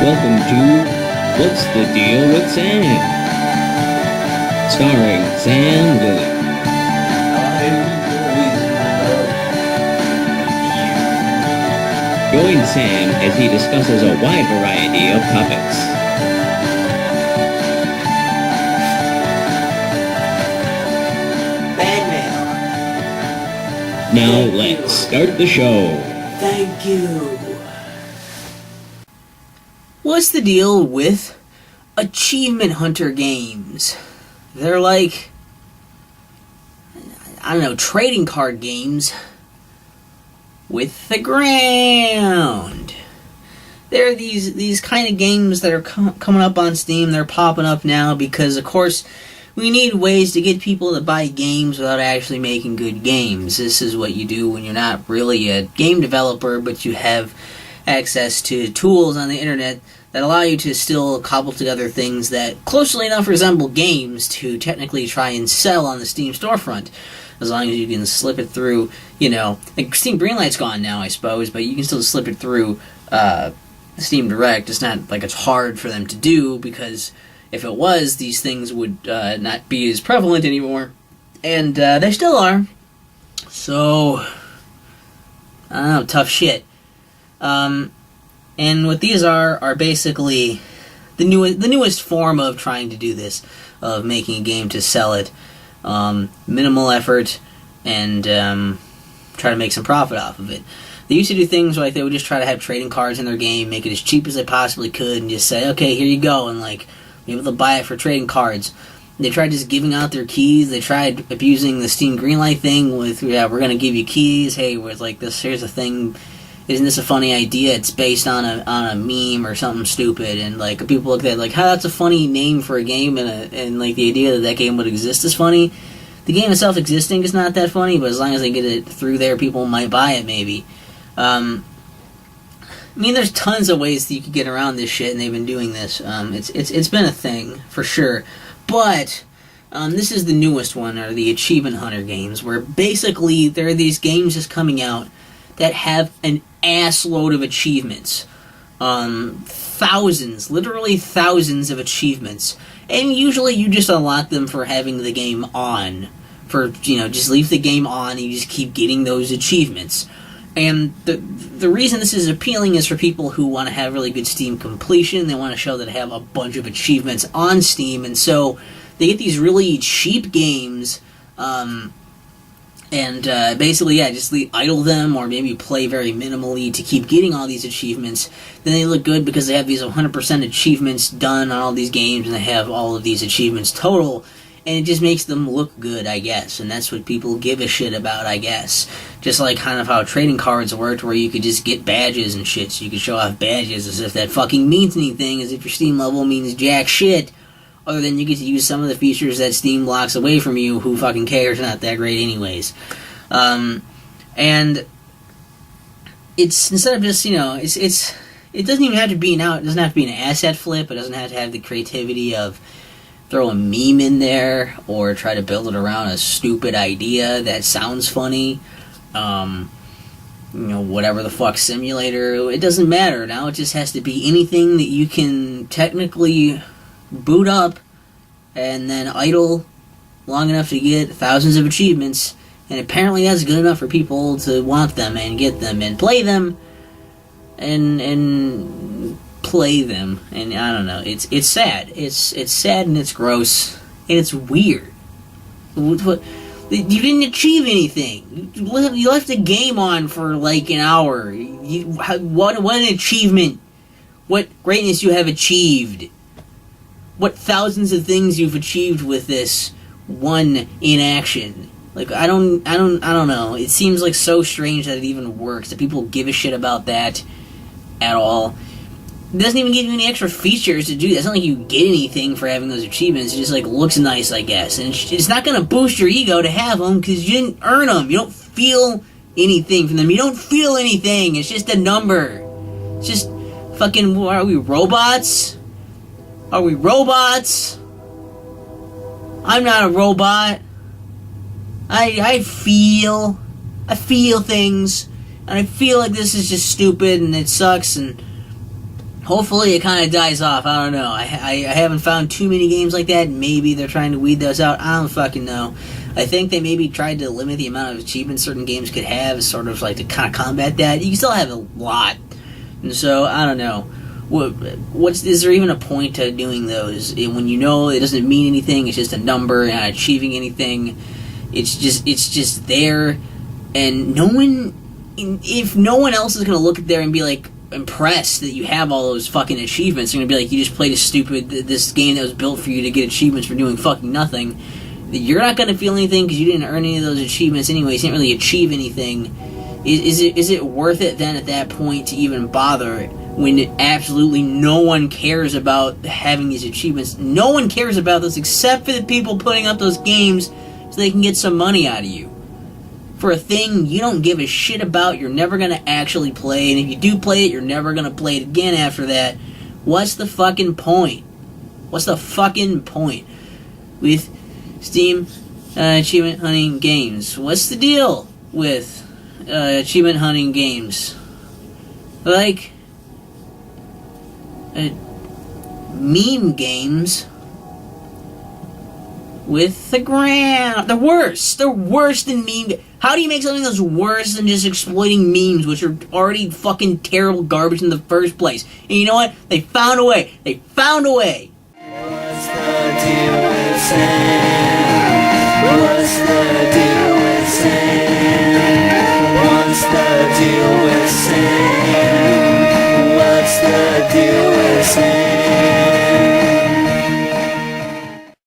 welcome to What's the Deal with Sam? Starring Sam Lilly. Join Sam as he discusses a wide variety of topics. Bad mail. Now let's start the show. Thank you. What's the deal with achievement hunter games? They're like, I don't know, trading card games with the ground. There are these kind of games that are coming up on Steam. They're popping up now because, of course, we need ways to get people to buy games without actually making good games. This is what you do when you're not really a game developer, but you have access to tools on the internet that allow you to still cobble together things that closely enough resemble games to technically try and sell on the Steam storefront. As long as you can slip it through, like Steam Greenlight's gone now, I suppose, but you can still slip it through Steam Direct. It's not like it's hard for them to do, because if it was, these things would not be as prevalent anymore. And they still are. So, I don't know, tough shit. And what these are basically the newest form of trying to do this, of making a game to sell it. Minimal effort, and try to make some profit off of it. They used to do things like they would just try to have trading cards in their game, make it as cheap as they possibly could, and just say, okay, here you go, and like be able to buy it for trading cards. They tried just giving out their keys. They tried abusing the Steam Greenlight thing with, we're going to give you keys. Hey, with like this, here's a thing. Isn't this a funny idea? It's based on a meme or something stupid, and like people look at it like, how that's a funny name for a game, and like the idea that game would exist is funny. The game itself existing is not that funny, but as long as they get it through there, people might buy it maybe. I mean, there's tons of ways that you could get around this shit, and they've been doing this. It's been a thing for sure, but this is the newest one, are the Achievement Hunter games, where basically there are these games just coming out that have an assload of achievements. Thousands, literally thousands of achievements. And usually you just unlock them for having the game on. Just leave the game on and you just keep getting those achievements. And the reason this is appealing is for people who want to have really good Steam completion. They want to show that they have a bunch of achievements on Steam. And so they get these really cheap games, basically, just idle them or maybe play very minimally to keep getting all these achievements. Then they look good because they have these 100% achievements done on all these games, and they have all of these achievements total, and it just makes them look good, I guess. And that's what people give a shit about, I guess. Just like kind of how trading cards worked, where you could just get badges and shit, so you could show off badges as if that fucking means anything, as if your Steam level means jack shit. Other than you get to use some of the features that Steam blocks away from you, who fucking cares, not that great anyways. And it's, instead of just, it doesn't even have to be it doesn't have to be an asset flip, it doesn't have to have the creativity of throw a meme in there, or try to build it around a stupid idea that sounds funny. Whatever the fuck simulator, it doesn't matter. Now it just has to be anything that you can technically boot up and then idle long enough to get thousands of achievements, and apparently that's good enough for people to want them and get them and play them and play them. And I don't know, it's sad. It's sad, and it's gross, and it's weird. You didn't achieve anything. You left the game on for like an hour. What an achievement. What greatness you have achieved. What thousands of things you've achieved with this one inaction. Like, I don't know. It seems like so strange that it even works, that people give a shit about that at all. It doesn't even give you any extra features to do that. It's not like you get anything for having those achievements. It just, looks nice, I guess. And it's not going to boost your ego to have them, because you didn't earn them. You don't feel anything from them. You don't feel anything. It's just a number. It's just fucking, are we robots? Are we robots? I'm not a robot. I feel things, and I feel like this is just stupid, and it sucks, and hopefully it kind of dies off. I don't know. I haven't found too many games like that. Maybe they're trying to weed those out. I don't fucking know. I think they maybe tried to limit the amount of achievements certain games could have, sort of like to kind of combat that. You can still have a lot, and so I don't know. Is there even a point to doing those when you know it doesn't mean anything? It's just a number, not achieving anything. It's just there, and no one. If no one else is gonna look at there and be like impressed that you have all those fucking achievements, they're gonna be like, you just played this game that was built for you to get achievements for doing fucking nothing. You're not gonna feel anything because you didn't earn any of those achievements anyway. You didn't really achieve anything. Is it worth it then at that point to even bother when absolutely no one cares about having these achievements? No one cares about this except for the people putting up those games so they can get some money out of you for a thing you don't give a shit about. You're never gonna actually play, and if you do play it, you're never gonna play it again after that. What's the fucking point? What's the fucking point with Steam achievement hunting games? What's the deal with achievement hunting games? Like meme games with the gram. They're worse. They're worse than meme. How do you make something that's worse than just exploiting memes, which are already fucking terrible garbage in the first place? And you know what? They found a way. They found a way. What's the deal with Sam? What's the deal with Sam? What's the deal with Sam? What's the deal